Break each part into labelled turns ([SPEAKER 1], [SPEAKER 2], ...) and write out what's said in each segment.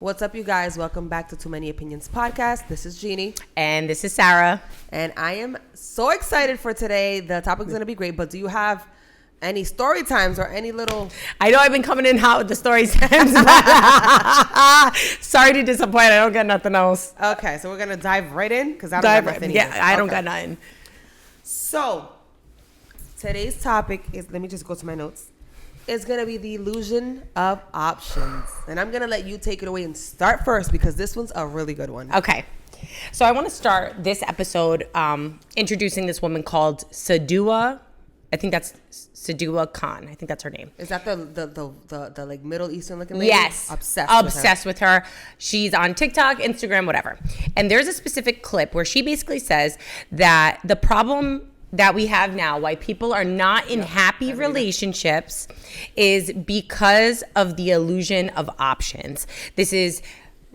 [SPEAKER 1] What's up, you guys? Welcome back to Too Many Opinions podcast. This is Jeannie.
[SPEAKER 2] And this is Sarah.
[SPEAKER 1] And I am so excited for today. The topic is going to be great, but do you have any story times or any little...
[SPEAKER 2] I know I've been coming in hot with the story times. Sorry to disappoint. I don't got nothing else.
[SPEAKER 1] Okay, so we're going to dive right in because I don't got nothing
[SPEAKER 2] Yeah,
[SPEAKER 1] either.
[SPEAKER 2] I don't got nothing.
[SPEAKER 1] So, today's topic is... Let me just go to my notes. It's going to be the illusion of options. And I'm going to let you take it away and start first because this one's a really good one.
[SPEAKER 2] Okay. So I want to start this episode introducing this woman called Sadua. I think that's Sadua Khan. I think that's her name.
[SPEAKER 1] Is that the like Middle Eastern looking lady?
[SPEAKER 2] Yes.
[SPEAKER 1] Obsessed
[SPEAKER 2] with her. She's on TikTok, Instagram, whatever. And there's a specific clip where she basically says that the problem that we have now, why people are not in happy relationships, is because of the illusion of options. This is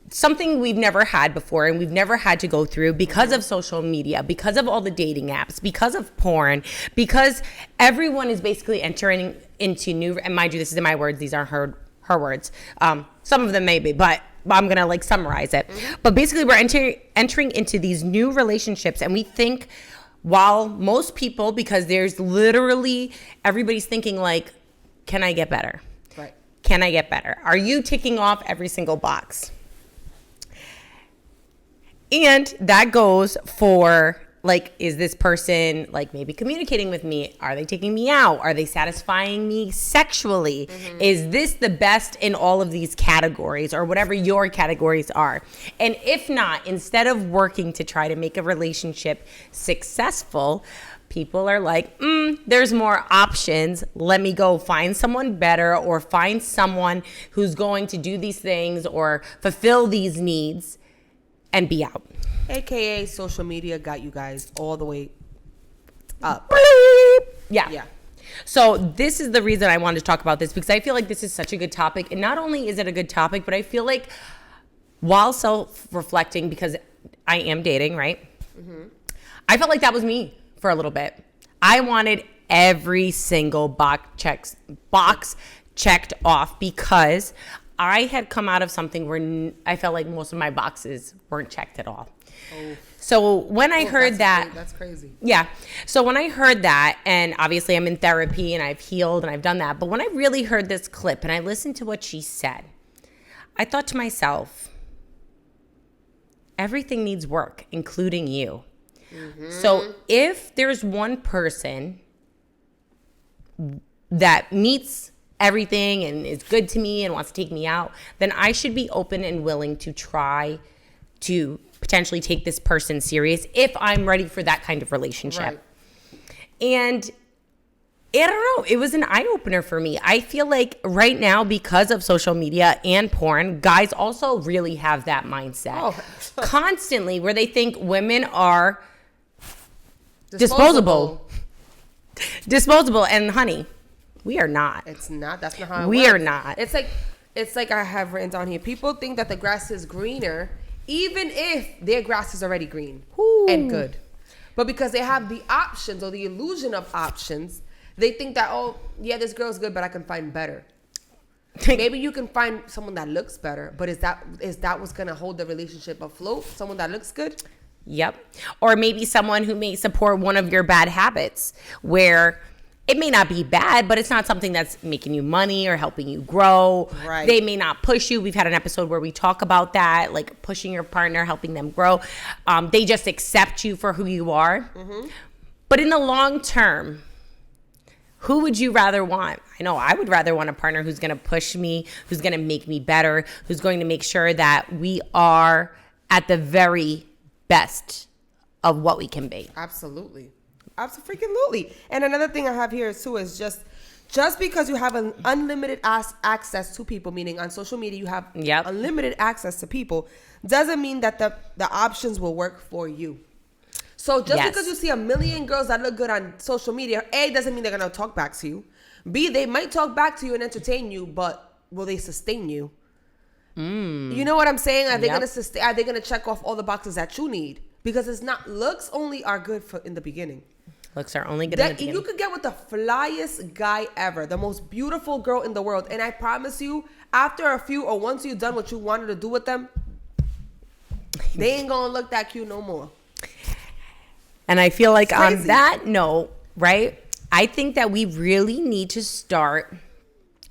[SPEAKER 2] something we've never had before and we've never had to go through because of social media, because of all the dating apps, because of porn, because everyone is basically entering into new, and mind you, this is in my words, these aren't her words. Some of them may be, but I'm going to summarize it. But basically we're entering into these new relationships, and we think, while most people, because there's literally, everybody's thinking can I get better?
[SPEAKER 1] Right.
[SPEAKER 2] Can I get better? Are you ticking off every single box? And that goes for, is this person, maybe communicating with me? Are they taking me out? Are they satisfying me sexually? Mm-hmm. Is this the best in all of these categories or whatever your categories are? And if not, instead of working to try to make a relationship successful, people are like, there's more options. Let me go find someone better or find someone who's going to do these things or fulfill these needs and be out.
[SPEAKER 1] AKA social media got you guys all the way up.
[SPEAKER 2] Yeah. So this is the reason I wanted to talk about this, because I feel like this is such a good topic. And not only is it a good topic, but I feel like while self-reflecting, because I am dating, right? Mm-hmm. I felt like that was me for a little bit. I wanted every single box checked off because I had come out of something where I felt like most of my boxes weren't checked at all. Oh. So when I heard that...
[SPEAKER 1] That's crazy.
[SPEAKER 2] Yeah. So when I heard that, and obviously I'm in therapy and I've healed and I've done that, but when I really heard this clip and I listened to what she said, I thought to myself, everything needs work, including you. Mm-hmm. So if there's one person that meets everything and is good to me and wants to take me out, then I should be open and willing to try to potentially take this person serious if I'm ready for that kind of relationship. Right. And I don't know, it was an eye-opener for me. I feel like right now, because of social media and porn, guys also really have that mindset constantly, where they think women are disposable. And honey, we are not.
[SPEAKER 1] It's not. That's not how it works.
[SPEAKER 2] We are not.
[SPEAKER 1] It's like I have written down here. People think that the grass is greener, even if their grass is already green and good. But because they have the options or the illusion of options, they think that, this girl's good, but I can find better. Maybe you can find someone that looks better, but is that what's going to hold the relationship afloat? Someone that looks good?
[SPEAKER 2] Yep. Or maybe someone who may support one of your bad habits, where it may not be bad, but it's not something that's making you money or helping you grow.
[SPEAKER 1] Right.
[SPEAKER 2] They may not push you. We've had an episode where we talk about that, pushing your partner, helping them grow. They just accept you for who you are. Mm-hmm. But in the long term, who would you rather want? I know I would rather want a partner who's going to push me, who's going to make me better, who's going to make sure that we are at the very best of what we can be.
[SPEAKER 1] Absolutely. Absolutely. And another thing I have here too is just because you have an unlimited access to people, meaning on social media you have unlimited access to people, doesn't mean that the options will work for you. So just because you see a million girls that look good on social media, A, doesn't mean they're going to talk back to you. B, they might talk back to you and entertain you, but will they sustain you? You know what I'm saying? Are they going to sustain? Are they going to check off all the boxes that you need? Because it's not, looks only are good for in the beginning.
[SPEAKER 2] Looks are only good in the beginning.
[SPEAKER 1] You could get with the flyest guy ever, the most beautiful girl in the world, and I promise you, after a few or once you've done what you wanted to do with them, they ain't gonna look that cute no more.
[SPEAKER 2] And I feel like on that note, right, I think that we really need to start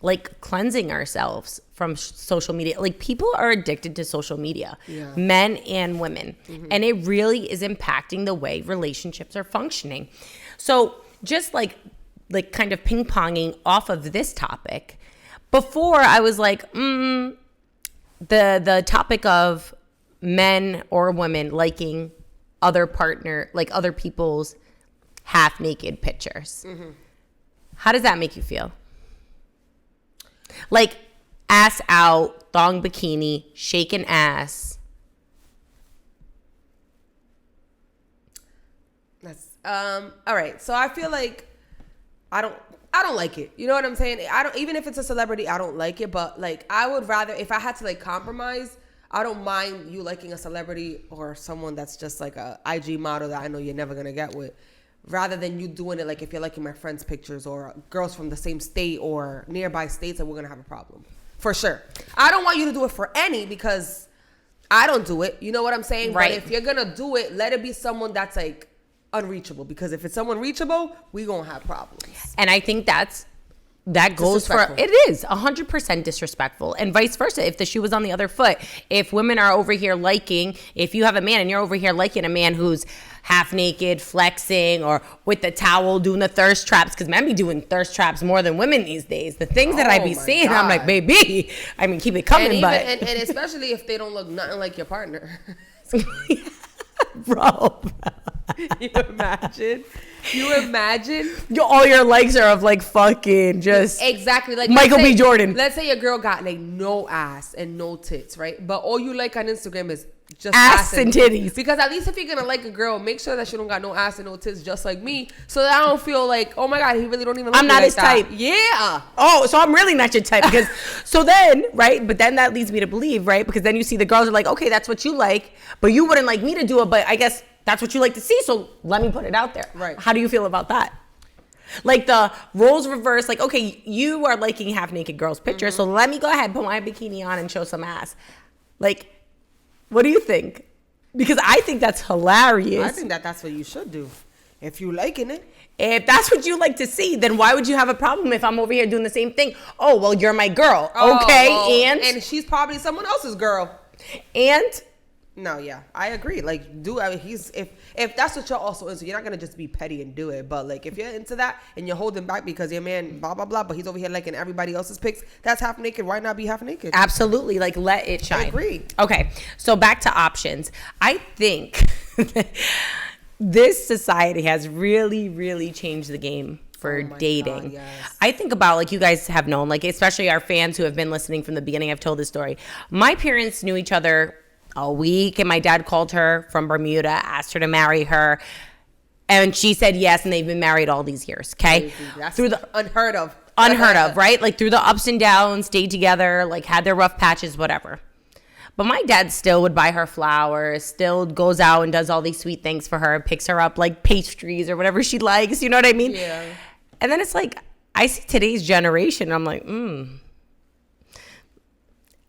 [SPEAKER 2] like cleansing ourselves from social media. Like people are addicted to social media, men and women. And it really is impacting the way relationships are functioning. So just like kind of ping ponging off of this topic, before I was like, the topic of men or women liking other people's half naked pictures. How does that make you feel? Like ass out, thong bikini, shaking ass.
[SPEAKER 1] That's all right. So I feel like I don't like it. You know what I'm saying? Even if it's a celebrity, I don't like it, but like I would rather, if I had to like compromise, I don't mind you liking a celebrity or someone that's just like a IG model that I know you're never gonna get with, rather than you doing it like if you're liking my friends' pictures or girls from the same state or nearby states, and we're gonna have a problem. For sure. I don't want you to do it for any, because I don't do it. You know what I'm saying?
[SPEAKER 2] Right.
[SPEAKER 1] But if you're gonna do it, let it be someone that's like unreachable, because if it's someone reachable, we gonna have problems.
[SPEAKER 2] And I think that goes for, it is 100% disrespectful, and vice versa. If the shoe was on the other foot, if women are over here liking, if you have a man and you're over here liking a man who's half naked, flexing, or with the towel doing the thirst traps, because men be doing thirst traps more than women these days. The things that I be seeing, God. I'm like, baby, I mean, keep it coming,
[SPEAKER 1] and especially if they don't look nothing like your partner.
[SPEAKER 2] Bro.
[SPEAKER 1] You imagine?
[SPEAKER 2] All your likes are of like fucking just
[SPEAKER 1] exactly like
[SPEAKER 2] Michael B. Jordan.
[SPEAKER 1] Let's say your girl got like no ass and no tits, right? But all you like on Instagram is just
[SPEAKER 2] ass and titties.
[SPEAKER 1] Because at least if you're gonna like a girl, make sure that she don't got no ass and no tits, just like me, so that I don't feel like, oh my God, he really don't even like
[SPEAKER 2] I'm not
[SPEAKER 1] like
[SPEAKER 2] his type.
[SPEAKER 1] Yeah.
[SPEAKER 2] Oh, so I'm really not your type, because so then, right? But then that leads me to believe, right? Because then you see the girls are like, okay, that's what you like, but you wouldn't like me to do it, but I guess that's what you like to see, so let me put it out there.
[SPEAKER 1] Right.
[SPEAKER 2] How do you feel about that? Like the roles reverse, like, okay, you are liking half naked girls' pictures, so let me go ahead, put my bikini on and show some ass. Like, what do you think? Because I think that's hilarious.
[SPEAKER 1] I think that's what you should do. If you liking it.
[SPEAKER 2] If that's what you like to see, then why would you have a problem if I'm over here doing the same thing? Oh, well, you're my girl. Okay, well,
[SPEAKER 1] and she's probably someone else's girl.
[SPEAKER 2] And
[SPEAKER 1] no, yeah, I agree. Like, if that's what you're also into, you're not gonna just be petty and do it. But like, if you're into that and you're holding back because your man blah blah blah, but he's over here liking everybody else's pics, that's half naked. Why not be half naked?
[SPEAKER 2] Absolutely, like let it shine.
[SPEAKER 1] I agree.
[SPEAKER 2] Okay, so back to options. I think this society has really, really changed the game for dating. God, yes. I think about, like, you guys have known, like, especially our fans who have been listening from the beginning. I've told this story. My parents knew each other a week, and my dad called her from Bermuda, asked her to marry her, and she said yes, and they've been married all these years. Okay,
[SPEAKER 1] that's through the unheard of,
[SPEAKER 2] right? Like through the ups and downs, stayed together, like had their rough patches, whatever. But my dad still would buy her flowers, still goes out and does all these sweet things for her, picks her up like pastries or whatever she likes. You know what I mean?
[SPEAKER 1] Yeah.
[SPEAKER 2] And then it's like, I see today's generation, I'm like,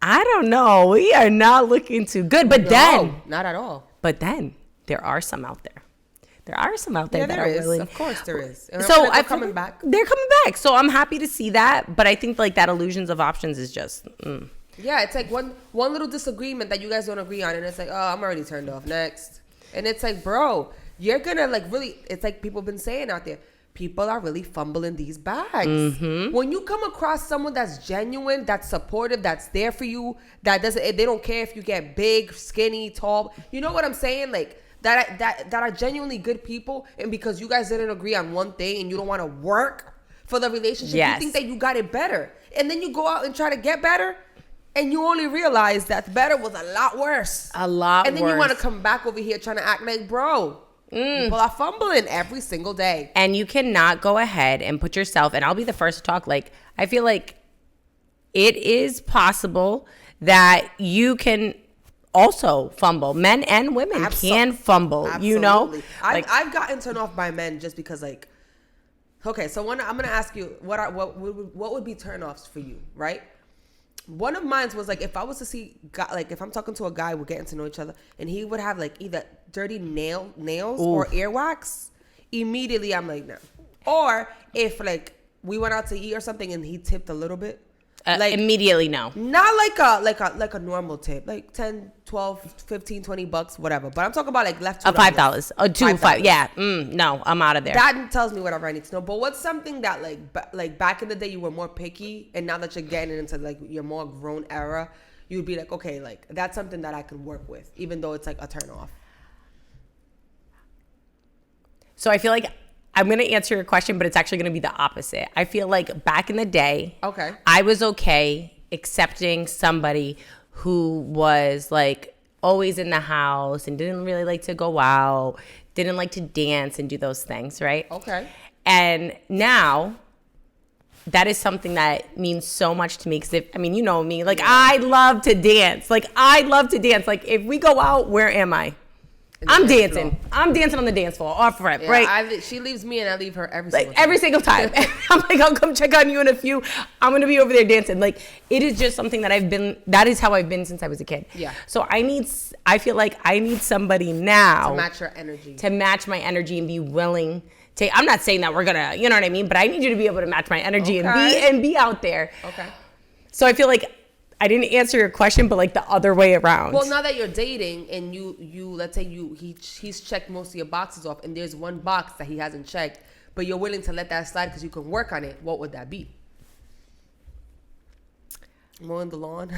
[SPEAKER 2] I don't know. We are not looking too good. But then,
[SPEAKER 1] not at all.
[SPEAKER 2] But then there are some out there. There are some out there
[SPEAKER 1] yeah,
[SPEAKER 2] that
[SPEAKER 1] there
[SPEAKER 2] are
[SPEAKER 1] is.
[SPEAKER 2] really.
[SPEAKER 1] Of course there is. And
[SPEAKER 2] so
[SPEAKER 1] they're coming back.
[SPEAKER 2] They're coming back. So I'm happy to see that. But I think like that illusions of options is just.
[SPEAKER 1] Yeah, it's like one little disagreement that you guys don't agree on, and it's like, oh, I'm already turned off. Next. And it's like, bro, you're gonna like really. It's like people have been saying out there. People are really fumbling these bags. Mm-hmm. When you come across someone that's genuine, that's supportive, that's there for you, that doesn't, they don't care if you get big, skinny, tall. You know what I'm saying? Like that are genuinely good people, and because you guys didn't agree on one thing and you don't want to work for the relationship, you think that you got it better, and then you go out and try to get better, and you only realize that better was a lot worse. And then you want to come back over here trying to act like, bro. People are fumbling every single day.
[SPEAKER 2] And you cannot go ahead and put yourself, and I'll be the first to talk, like, I feel like it is possible that you can also fumble. Men and women can fumble,
[SPEAKER 1] Absolutely.
[SPEAKER 2] you know?
[SPEAKER 1] I've gotten turned off by men just because, like, okay, so I'm going to ask you, what would be turn-offs for you, right? One of mine was, like, if I was to see, like, if I'm talking to a guy, we're getting to know each other, and he would have, like, either dirty nails or earwax, immediately I'm like, no. Or if, like, we went out to eat or something and he tipped a little bit.
[SPEAKER 2] Like, immediately no.
[SPEAKER 1] Not like a normal tip, like 10, 12, 15, $20, whatever. But I'm talking about like left $2.
[SPEAKER 2] $5. $5. Yeah. No, I'm out of there.
[SPEAKER 1] That tells me whatever I need to know. But what's something that like back in the day you were more picky, and now that you're getting into like your more grown era, you would be like, okay, like that's something that I can work with, even though it's like a turn off.
[SPEAKER 2] So I feel like I'm going to answer your question, but it's actually going to be the opposite. I feel like back in the day, I was okay accepting somebody who was like always in the house and didn't really like to go out, didn't like to dance and do those things, right?
[SPEAKER 1] Okay.
[SPEAKER 2] And now that is something that means so much to me because you know me, like I love to dance. Like Like if we go out, where am I? I'm dancing. Floor. I'm dancing on the dance floor off rep, right?
[SPEAKER 1] She leaves me and I leave her
[SPEAKER 2] every single time. I'm like, I'll come check on you in a few. I'm going to be over there dancing. Like, it is just something that is how I've been since I was a kid.
[SPEAKER 1] Yeah.
[SPEAKER 2] So I feel like I need somebody now.
[SPEAKER 1] To match your energy.
[SPEAKER 2] To match my energy and be willing to, I'm not saying that we're going to, you know what I mean? But I need you to be able to match my energy and be out there.
[SPEAKER 1] Okay.
[SPEAKER 2] So I feel like I didn't answer your question, but like the other way around.
[SPEAKER 1] Well, now that you're dating and you let's say he's checked most of your boxes off, and there's one box that he hasn't checked, but you're willing to let that slide because you can work on it. What would that be? Mowing the lawn.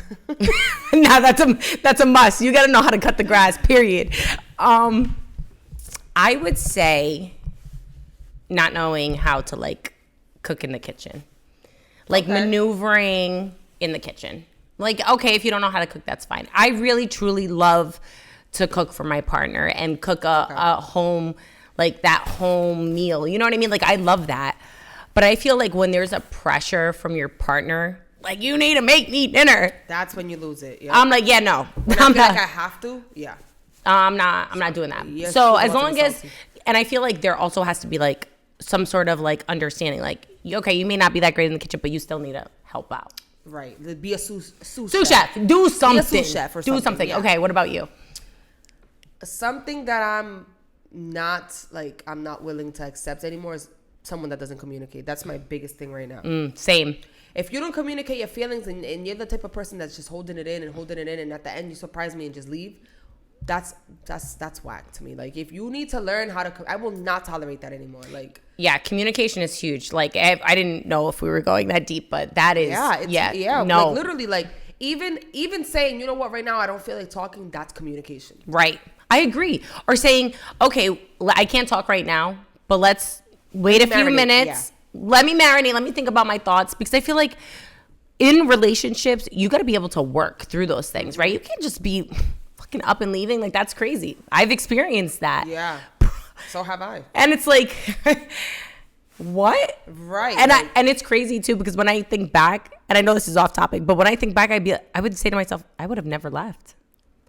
[SPEAKER 2] Now that's a must. You got to know how to cut the grass. Period. I would say not knowing how to like cook in the kitchen, like maneuvering in the kitchen. Like, okay, if you don't know how to cook, that's fine. I really, truly love to cook for my partner and cook a home, like that home meal. You know what I mean? Like, I love that. But I feel like when there's a pressure from your partner, like, you need to make me dinner.
[SPEAKER 1] That's when you lose it. Yeah.
[SPEAKER 2] I'm like, yeah, no.
[SPEAKER 1] When I feel like I have to, yeah.
[SPEAKER 2] I'm not doing that. Yes, so as long as, and I feel like there also has to be like some sort of like understanding. Like, okay, you may not be that great in the kitchen, but you still need to help out.
[SPEAKER 1] Right. Be a sous
[SPEAKER 2] chef. Do something. Be a
[SPEAKER 1] sous chef or something.
[SPEAKER 2] Do something.
[SPEAKER 1] Yeah.
[SPEAKER 2] Okay, what about you?
[SPEAKER 1] Something that I'm not willing to accept anymore is someone that doesn't communicate. That's my biggest thing right now.
[SPEAKER 2] Same.
[SPEAKER 1] If you don't communicate your feelings and you're the type of person that's just holding it in and at the end you surprise me and just leave, that's whack to me. Like, if you need to learn how to, I will not tolerate that anymore. Like, yeah,
[SPEAKER 2] communication is huge. Like, I didn't know if we were going that deep, but that is,
[SPEAKER 1] no,
[SPEAKER 2] like,
[SPEAKER 1] literally, like, even saying, you know what, right now I don't feel like talking, that's communication.
[SPEAKER 2] Right. I agree. Or saying, okay, I can't talk right now, but let's wait a few minutes. Yeah. Let me marinate. Let me think about my thoughts, because I feel like in relationships, you got to be able to work through those things, right? You can't just be fucking up and leaving. Like, that's crazy. I've experienced that.
[SPEAKER 1] Yeah. So have I.
[SPEAKER 2] And it's like, what?
[SPEAKER 1] Right.
[SPEAKER 2] And it's crazy too, because when I think back, and I know this is off topic, but when I think back, I would say to myself, I would have never left.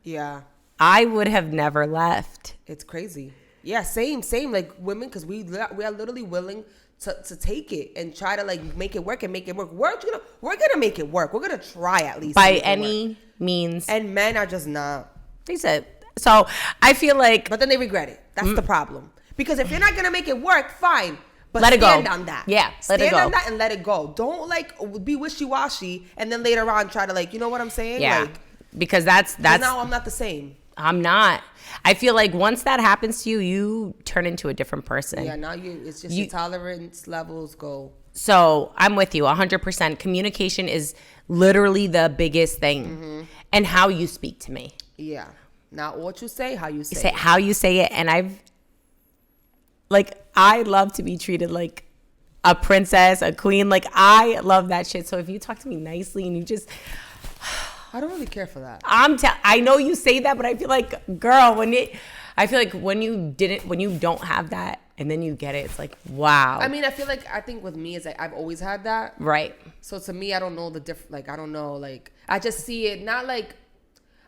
[SPEAKER 1] Yeah.
[SPEAKER 2] I would have never left.
[SPEAKER 1] It's crazy. Yeah, same. Like, women, because we are literally willing to take it and try to like make it work and make it work. We're gonna make it work. We're gonna try at least
[SPEAKER 2] by any means.
[SPEAKER 1] And men are just not.
[SPEAKER 2] They said. So I feel like,
[SPEAKER 1] but then they regret it. That's the problem. Because if you're not gonna make it work, fine. But
[SPEAKER 2] let it go.
[SPEAKER 1] Stand on that.
[SPEAKER 2] Yeah,
[SPEAKER 1] stand on that and let it go. Don't like be wishy-washy and then later on try to like, you know what I'm saying?
[SPEAKER 2] Yeah.
[SPEAKER 1] Like,
[SPEAKER 2] because that's
[SPEAKER 1] now I'm not the same.
[SPEAKER 2] I'm not. I feel like once that happens to you, you turn into a different person.
[SPEAKER 1] Yeah, now it's just your tolerance levels go.
[SPEAKER 2] So I'm with you 100%. Communication is literally the biggest thing, and how you speak to me.
[SPEAKER 1] Yeah. Not what you say, how you say it.
[SPEAKER 2] How you say it. And I love to be treated like a princess, a queen. Like, I love that shit. So if you talk to me nicely and you just...
[SPEAKER 1] I don't really care for that.
[SPEAKER 2] I know you say that, but I feel like, girl, when you don't have that and then you get it, it's like, wow.
[SPEAKER 1] I mean, I think with me, it's like I've always had that.
[SPEAKER 2] Right.
[SPEAKER 1] So to me, I don't know the difference. Like, I don't know. Like, I just see it not like...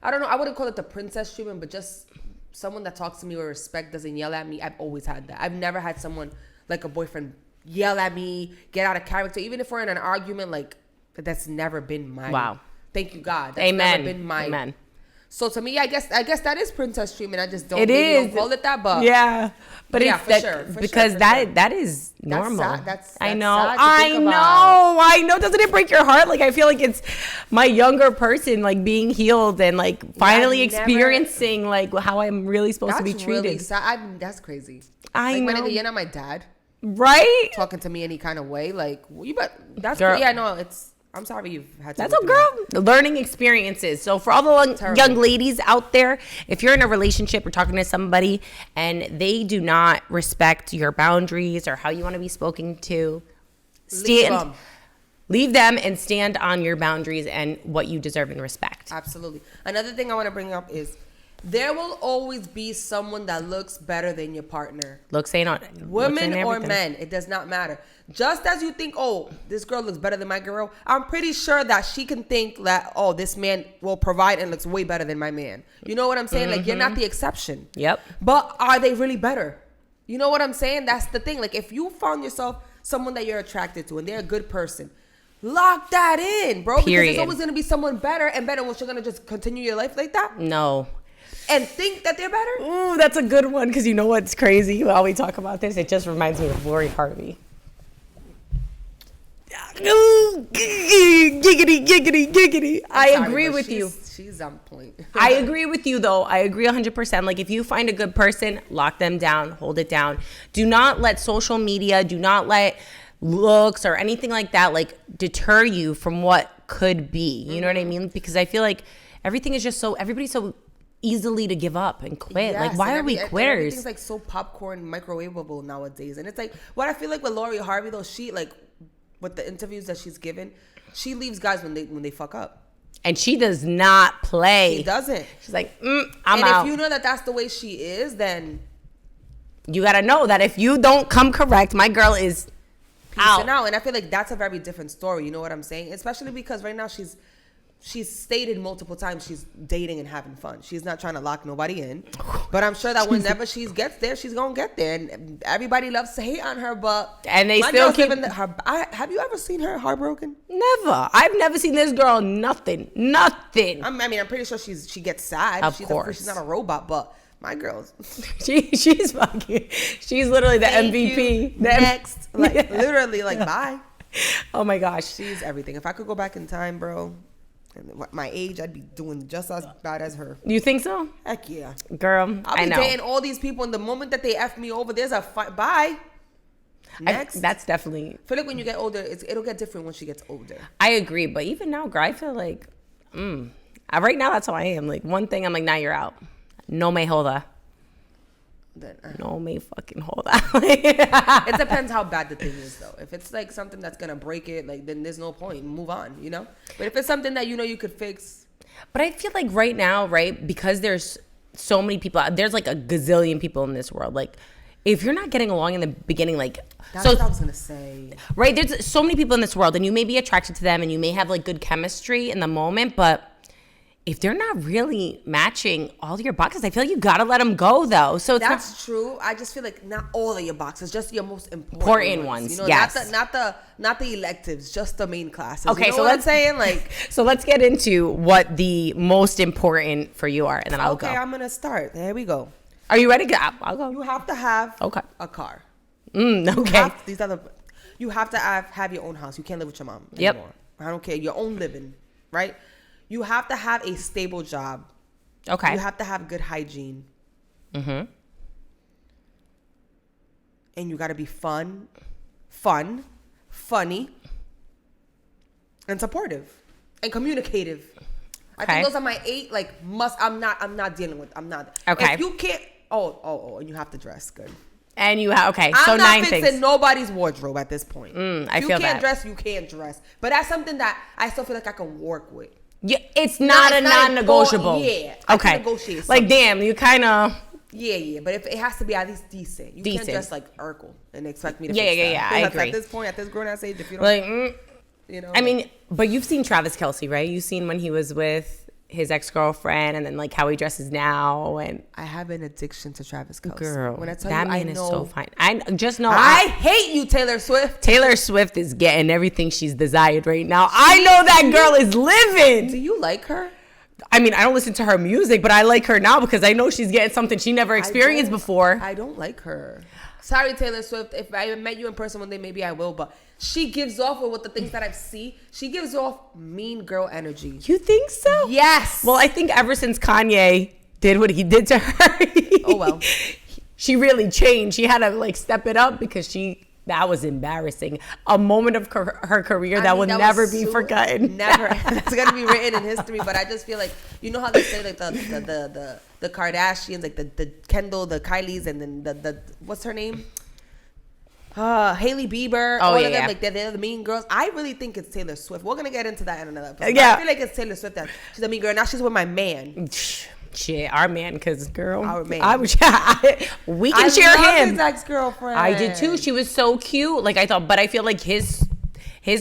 [SPEAKER 1] I don't know. I wouldn't call it the princess treatment, but just someone that talks to me with respect, doesn't yell at me. I've always had that. I've never had someone like a boyfriend yell at me, get out of character. Even if we're in an argument, like that's never been my.
[SPEAKER 2] Wow.
[SPEAKER 1] Thank you, God. That's
[SPEAKER 2] Amen.
[SPEAKER 1] Never been my.
[SPEAKER 2] Amen.
[SPEAKER 1] So to me, I guess that is princess treatment. I just don't.
[SPEAKER 2] Don't
[SPEAKER 1] call it that, but
[SPEAKER 2] yeah, but
[SPEAKER 1] yeah,
[SPEAKER 2] it's
[SPEAKER 1] for
[SPEAKER 2] that,
[SPEAKER 1] sure,
[SPEAKER 2] because
[SPEAKER 1] sure.
[SPEAKER 2] that is normal.
[SPEAKER 1] That's
[SPEAKER 2] I know.
[SPEAKER 1] sad to think about.
[SPEAKER 2] I know. Doesn't it break your heart? Like I feel like it's my younger person like being healed and like finally experiencing like how I'm really supposed to be treated.
[SPEAKER 1] Really sad. That's crazy.
[SPEAKER 2] I
[SPEAKER 1] like,
[SPEAKER 2] know.
[SPEAKER 1] When you're not my dad,
[SPEAKER 2] right?
[SPEAKER 1] Talking to me any kind of way, like you bet. That's
[SPEAKER 2] girl.
[SPEAKER 1] Yeah, no, it's. I'm sorry you've had to.
[SPEAKER 2] That's a girl. Learning experiences. So for all the young ladies out there, if you're in a relationship or talking to somebody and they do not respect your boundaries or how you want to be spoken to, leave them and stand on your boundaries and what you deserve and respect.
[SPEAKER 1] Absolutely. Another thing I want to bring up is there will always be someone that looks better than your partner.
[SPEAKER 2] Looks ain't on
[SPEAKER 1] women or men, it does not matter. Just as you think, oh, this girl looks better than my girl, I'm pretty sure that she can think that, oh, this man will provide and looks way better than my man. You know what I'm saying? Like, you're not the exception.
[SPEAKER 2] Yep.
[SPEAKER 1] But are they really better? You know what I'm saying? That's the thing. Like, if you found yourself someone that you're attracted to and they're a good person, lock that in, bro.
[SPEAKER 2] Period.
[SPEAKER 1] Because there's always going to be someone better and better. Well, you're going to just continue your life like that?
[SPEAKER 2] No.
[SPEAKER 1] And think that they're better?
[SPEAKER 2] Ooh, that's a good one. Because you know what's crazy? While we talk about this, it just reminds me of Lori Harvey. Giggity. I agree with you.
[SPEAKER 1] She's on point.
[SPEAKER 2] I agree with you, though. I agree 100%. Like, if you find a good person, lock them down, hold it down. Do not let social media, do not let looks or anything like that, like, deter you from what could be. You know what I mean? Because I feel like everything is just everybody's so easily to give up and quit.
[SPEAKER 1] Yes,
[SPEAKER 2] like, why are we quitters?
[SPEAKER 1] Everything's like so popcorn microwavable nowadays. And it's like, what I feel like with Lori Harvey, though, she, like, with the interviews that she's given, she leaves guys when they fuck up.
[SPEAKER 2] And she does not play.
[SPEAKER 1] She doesn't.
[SPEAKER 2] She's like, I'm
[SPEAKER 1] and
[SPEAKER 2] out.
[SPEAKER 1] And if you know that that's the way she is, then
[SPEAKER 2] you got to know that if you don't come correct, my girl is out.
[SPEAKER 1] And I feel like that's a very different story. You know what I'm saying? Especially because right now she's stated multiple times she's dating and having fun. She's not trying to lock nobody in. But I'm sure that whenever she gets there, she's going to get there. And everybody loves to hate on her, but...
[SPEAKER 2] And they still keep...
[SPEAKER 1] have you ever seen her heartbroken?
[SPEAKER 2] Never. I've never seen this girl nothing.
[SPEAKER 1] I mean, I'm pretty sure she gets sad.
[SPEAKER 2] Of course.
[SPEAKER 1] She's not a robot, but my girl's...
[SPEAKER 2] she's fucking... She's literally the MVP.
[SPEAKER 1] Next. Like, literally, like, bye.
[SPEAKER 2] Oh, my gosh.
[SPEAKER 1] She's everything. If I could go back in time, bro... And my age, I'd be doing just as bad as her.
[SPEAKER 2] You think so?
[SPEAKER 1] Heck yeah.
[SPEAKER 2] Girl,
[SPEAKER 1] I'll be dating all these people, and the moment that they F me over, there's a fight. Bye. Next.
[SPEAKER 2] That's definitely...
[SPEAKER 1] I feel like when you get older, it'll get different when she gets older.
[SPEAKER 2] I agree, but even now, girl, I feel like... right now, that's how I am. Like, one thing, I'm like, nah, you're out. No me joda. No me fucking joda.
[SPEAKER 1] It depends how bad the thing is, though. If it's like something that's gonna break it, like, then there's no point. Move on, you know. But if it's something that you know you could fix.
[SPEAKER 2] But I feel like right now, right, because there's so many people, there's like a gazillion people in this world. Like, if you're not getting along in the beginning, like...
[SPEAKER 1] That's what I was gonna say.
[SPEAKER 2] Right, there's so many people in this world, and you may be attracted to them, and you may have like good chemistry in the moment, but... if they're not really matching all your boxes, I feel like you gotta let them go, though. So
[SPEAKER 1] that's true. I just feel like not all of your boxes, just your most important ones. You know,
[SPEAKER 2] yes.
[SPEAKER 1] Not the electives, just the main classes.
[SPEAKER 2] Okay,
[SPEAKER 1] you know
[SPEAKER 2] so
[SPEAKER 1] what I'm saying, like.
[SPEAKER 2] So let's get into what the most important for you are, and then I'll go.
[SPEAKER 1] Okay, I'm gonna start. There we go.
[SPEAKER 2] Are you ready? I'll go.
[SPEAKER 1] You have to have a car.
[SPEAKER 2] Okay.
[SPEAKER 1] You have to have your own house. You can't live with your mom anymore.
[SPEAKER 2] Yep.
[SPEAKER 1] I don't care. Your own living, right? You have to have a stable job.
[SPEAKER 2] Okay.
[SPEAKER 1] You have to have good hygiene. Mm-hmm. And you got to be fun, funny, and supportive, and communicative. Okay. I think those are my 8. Like, I'm not dealing with. I'm not.
[SPEAKER 2] Okay.
[SPEAKER 1] If you can't. And you have to dress good.
[SPEAKER 2] And you have so 9 things.
[SPEAKER 1] I'm not fixing nobody's wardrobe at this point.
[SPEAKER 2] I feel that.
[SPEAKER 1] You can't dress. You can't dress. But that's something that I still feel like I can work with.
[SPEAKER 2] Yeah, it's not a non-negotiable.
[SPEAKER 1] Yeah.
[SPEAKER 2] Okay.
[SPEAKER 1] I can negotiate something.
[SPEAKER 2] Like, damn, you kind of...
[SPEAKER 1] Yeah. But if it has to be at least decent. You can't dress like Urkel and expect me to fix that.
[SPEAKER 2] Yeah. I agree.
[SPEAKER 1] At this point, at this grown-ass age, if you don't...
[SPEAKER 2] Like, you know... I mean, but you've seen Travis Kelce, right? You've seen when he was with his ex-girlfriend and then like how he dresses now. And
[SPEAKER 1] I have an addiction to Travis Kelce.
[SPEAKER 2] Girl,
[SPEAKER 1] when I tell
[SPEAKER 2] that
[SPEAKER 1] you,
[SPEAKER 2] man
[SPEAKER 1] I
[SPEAKER 2] is
[SPEAKER 1] know,
[SPEAKER 2] so fine. I just know
[SPEAKER 1] I hate you, Taylor Swift.
[SPEAKER 2] Taylor Swift is getting everything she's desired right now. I know that girl is living.
[SPEAKER 1] Do you like her?
[SPEAKER 2] I mean, I don't listen to her music, but I like her now because I know she's getting something she never experienced before.
[SPEAKER 1] I don't like her. Sorry, Taylor Swift. If I met you in person one day, maybe I will. But she gives off with the things that I've seen. She gives off mean girl energy.
[SPEAKER 2] You think so?
[SPEAKER 1] Yes.
[SPEAKER 2] Well, I think ever since Kanye did what he did to her,
[SPEAKER 1] oh well,
[SPEAKER 2] she really changed. She had to like step it up because that was embarrassing. A moment of her career that will never be forgotten.
[SPEAKER 1] Never. That's gonna be written in history. But I just feel like, you know how they say like the Kardashians, like the Kendall, the Kylies, and then the what's her name? Hailey Bieber.
[SPEAKER 2] Oh,
[SPEAKER 1] all of
[SPEAKER 2] yeah.
[SPEAKER 1] them, like they're the mean girls. I really think it's Taylor Swift. We're gonna get into that in another episode.
[SPEAKER 2] Yeah.
[SPEAKER 1] I feel like it's Taylor Swift that she's a mean girl. Now she's with my man.
[SPEAKER 2] Shit, our man, because girl,
[SPEAKER 1] our man.
[SPEAKER 2] We can cheer him.
[SPEAKER 1] His ex-girlfriend.
[SPEAKER 2] I did too. She was so cute. Like I thought, but I feel like his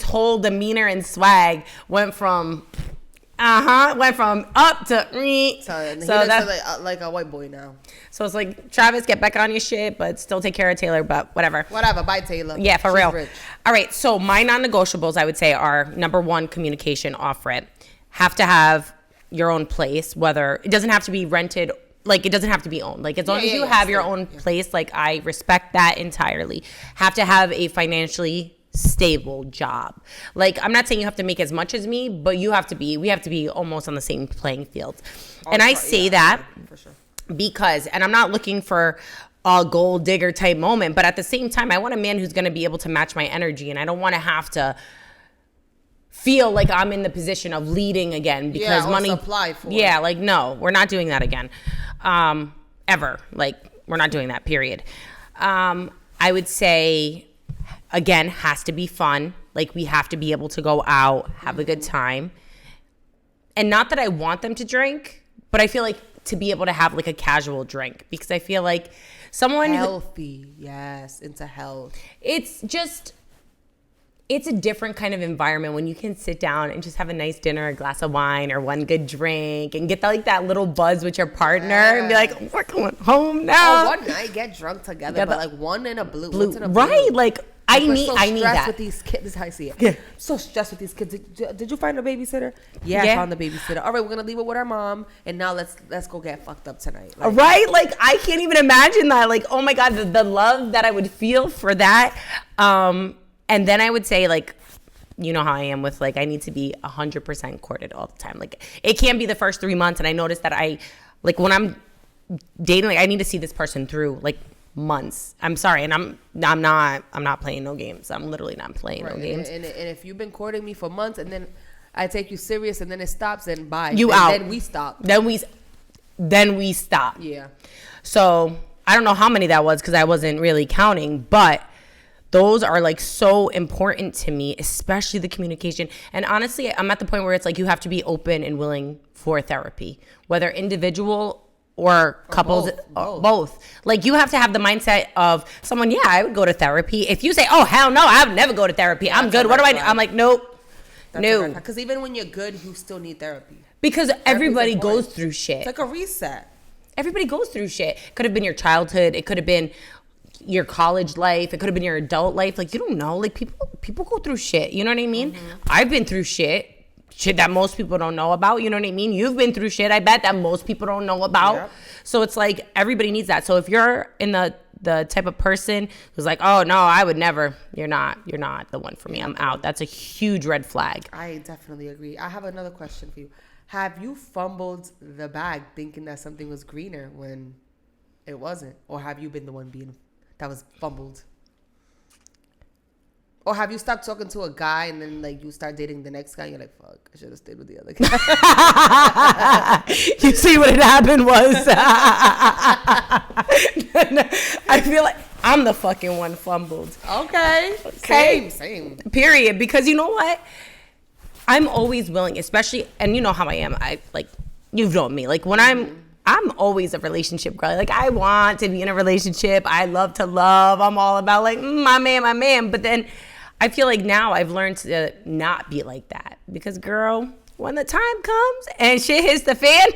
[SPEAKER 2] whole demeanor and swag went from up to
[SPEAKER 1] so that's like a white boy now.
[SPEAKER 2] So it's like, Travis, get back on your shit, but still take care of Taylor. But whatever.
[SPEAKER 1] Bye, Taylor.
[SPEAKER 2] Yeah, for
[SPEAKER 1] She's
[SPEAKER 2] real.
[SPEAKER 1] rich.
[SPEAKER 2] All right. So my non-negotiables, I would say, are number one, communication off rip. Have to have your own place, whether it doesn't have to be rented, like it doesn't have to be owned. Like as long as you have your own place, like I respect that entirely. Have to have a financially stable job. Like I'm not saying you have to make as much as me, but we have to be almost on the same playing field. And I say that
[SPEAKER 1] for sure.
[SPEAKER 2] Because, and I'm not looking for a gold digger type moment, but at the same time, I want a man who's going to be able to match my energy, and I don't want to have to feel like I'm in the position of leading again because money.
[SPEAKER 1] Supply for
[SPEAKER 2] yeah, like no, we're not doing that again, ever. Like we're not doing that. Period. I would say, again, has to be fun. Like we have to be able to go out, have a good time, and not that I want them to drink, but I feel like to be able to have like a casual drink, because I feel like someone
[SPEAKER 1] healthy, yes, into health.
[SPEAKER 2] It's a different kind of environment when you can sit down and just have a nice dinner, a glass of wine or one good drink and get that little buzz with your partner and be like, we're going home now.
[SPEAKER 1] One night, get drunk together, but like one in a blue.
[SPEAKER 2] Right, like I need that.
[SPEAKER 1] With these kids, this is how I see it.
[SPEAKER 2] Yeah.
[SPEAKER 1] I'm so stressed with these kids. Did you find a babysitter? Yeah, I found the babysitter. All right, we're gonna leave it with our mom, and now let's go get fucked up tonight. Like,
[SPEAKER 2] right? Like I can't even imagine that. Like, oh my God, the love that I would feel for that. And then I would say, like, you know how I am with, like, I need to be 100% courted all the time. Like, it can't be the first 3 months. And I noticed that when I'm dating, like, I need to see this person through, like, months. I'm sorry. And I'm not playing no games. I'm literally not playing no games.
[SPEAKER 1] And if you've been courting me for months and then I take you serious and then it stops, then bye.
[SPEAKER 2] Out.
[SPEAKER 1] Then we stop.
[SPEAKER 2] Then we stop.
[SPEAKER 1] Yeah.
[SPEAKER 2] So I don't know how many that was because I wasn't really counting, but those are like so important to me, especially the communication. And honestly, I'm at the point where it's like you have to be open and willing for therapy, whether individual or couples, both. Like you have to have the mindset of someone, yeah, I would go to therapy. If you say, oh, hell no, I would never go to therapy. I'm good. What do I do? I'm like, nope. No.
[SPEAKER 1] Because even when you're good, you still need therapy.
[SPEAKER 2] Because everybody goes through shit.
[SPEAKER 1] It's like a reset.
[SPEAKER 2] Everybody goes through shit. Could have been your childhood. It could have been your college life. It could have been your adult life. Like, you don't know. Like, people go through shit. You know what I mean? Mm-hmm. I've been through shit that most people don't know about. You know what I mean? You've been through shit, I bet, that most people don't know about. Yep. So it's like everybody needs that. So if you're in the type of person who's like, oh, no, I would never. You're not the one for me. I'm out. That's a huge red flag.
[SPEAKER 1] I definitely agree. I have another question for you. Have you fumbled the bag thinking that something was greener when it wasn't? Or have you been the one that was fumbled? Or have you stopped talking to a guy and then like you start dating the next guy and you're like, fuck, I should have stayed with the other guy.
[SPEAKER 2] You see what had happened was I feel like I'm the fucking one fumbled.
[SPEAKER 1] Okay. Same.
[SPEAKER 2] Period. Because you know what? I'm always willing, especially, and you know how I am. You've known me. Like when I'm always a relationship girl. Like I want to be in a relationship. I love to love. I'm all about like my man. But then I feel like now I've learned to not be like that because girl, when the time comes and shit hits the fan,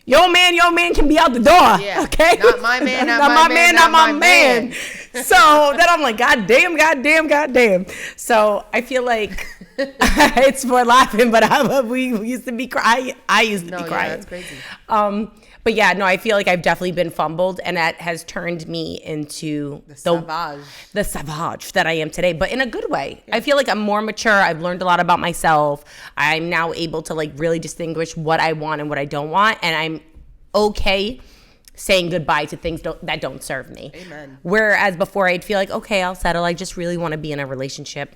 [SPEAKER 2] your man can be out the door. Yeah. Okay?
[SPEAKER 1] Not my man, not my man.
[SPEAKER 2] So then I'm like, God damn. So I feel like it's for laughing, but we used to be crying. I used to be crying.
[SPEAKER 1] Yeah, that's crazy.
[SPEAKER 2] But yeah, no, I feel like I've definitely been fumbled, and that has turned me into the savage that I am today, but in a good way. Yeah. I feel like I'm more mature. I've learned a lot about myself. I'm now able to like really distinguish what I want and what I don't want, and I'm okay saying goodbye to things that don't serve me.
[SPEAKER 1] Amen.
[SPEAKER 2] Whereas before I'd feel like, okay, I'll settle. I just really want to be in a relationship.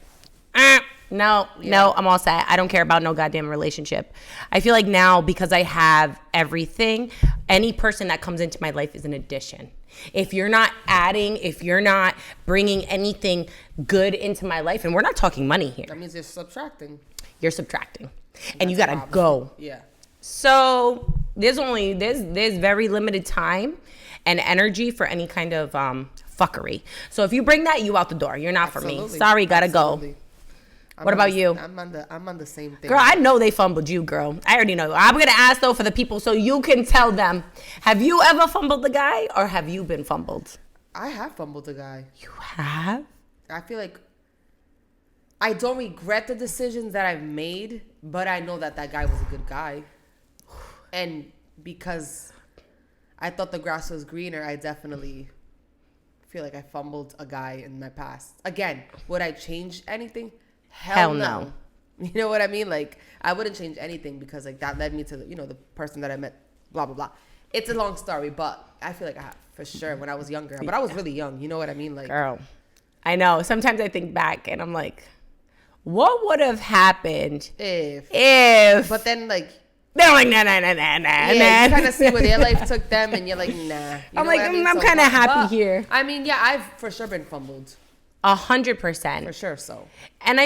[SPEAKER 2] No, I'm all set. I don't care about no goddamn relationship. I feel like now, because I have everything, any person that comes into my life is an addition. If you're not adding, if you're not bringing anything good into my life, and we're not talking money here.
[SPEAKER 1] That means you're subtracting.
[SPEAKER 2] You're subtracting. And you gotta go.
[SPEAKER 1] Yeah.
[SPEAKER 2] So there's very limited time and energy for any kind of fuckery. So if you bring that, you out the door. You're not for me. Sorry, gotta go. What about you?
[SPEAKER 1] I'm on the same thing.
[SPEAKER 2] Girl, I know they fumbled you, girl. I already know. I'm going to ask, though, for the people so you can tell them. Have you ever fumbled the guy, or have you been fumbled?
[SPEAKER 1] I have fumbled a guy.
[SPEAKER 2] You have?
[SPEAKER 1] I feel like I don't regret the decisions that I've made, but I know that guy was a good guy. And because I thought the grass was greener, I definitely feel like I fumbled a guy in my past. Again, would I change anything? Hell no. You know what I mean? Like, I wouldn't change anything because like that led me to the person that I met, blah blah blah. It's a long story, but I feel like I have for sure when I was younger. But I was really young, you know what I mean? Like,
[SPEAKER 2] girl, I know. Sometimes I think back and I'm like, what would have happened if?
[SPEAKER 1] But then like
[SPEAKER 2] they're like, nah.
[SPEAKER 1] Yeah, you kind of see where their life took them, and you're like, nah.
[SPEAKER 2] I'm like, I'm kind of happy here.
[SPEAKER 1] I mean, yeah, I've for sure been fumbled.
[SPEAKER 2] 100%.
[SPEAKER 1] For sure, so.
[SPEAKER 2] And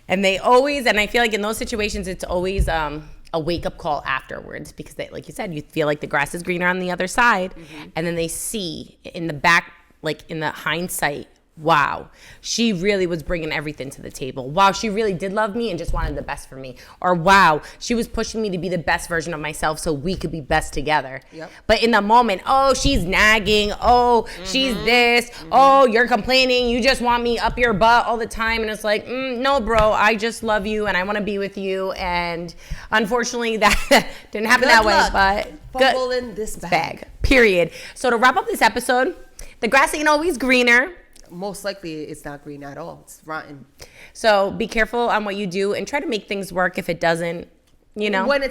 [SPEAKER 2] and they always, and I feel like in those situations, it's always a wake-up call afterwards because, like you said, you feel like the grass is greener on the other side. Mm-hmm. And then they see in the back, like in the hindsight, wow, she really was bringing everything to the table. Wow, she really did love me and just wanted the best for me. Or wow, she was pushing me to be the best version of myself so we could be best together. Yep. But in the moment, oh, she's nagging. Oh, she's this. Mm-hmm. Oh, you're complaining. You just want me up your butt all the time. And it's like, no, bro, I just love you and I want to be with you. And unfortunately, that didn't happen that way. But
[SPEAKER 1] fumble in this bag.
[SPEAKER 2] Period. So to wrap up this episode, the grass ain't always greener.
[SPEAKER 1] Most likely it's not green at all. It's rotten.
[SPEAKER 2] So be careful on what you do and try to make things work if it doesn't, when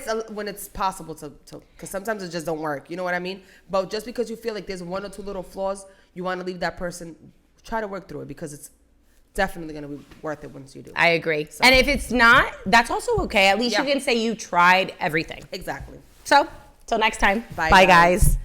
[SPEAKER 2] it's possible to because sometimes it just don't work. You know what I mean? But just because you feel like there's one or two little flaws, you want to leave that person, try to work through it because it's definitely going to be worth it once you do. I agree. So. And if it's not, that's also okay. At least you can say you tried everything.
[SPEAKER 1] Exactly.
[SPEAKER 2] So till next time.
[SPEAKER 1] Bye guys.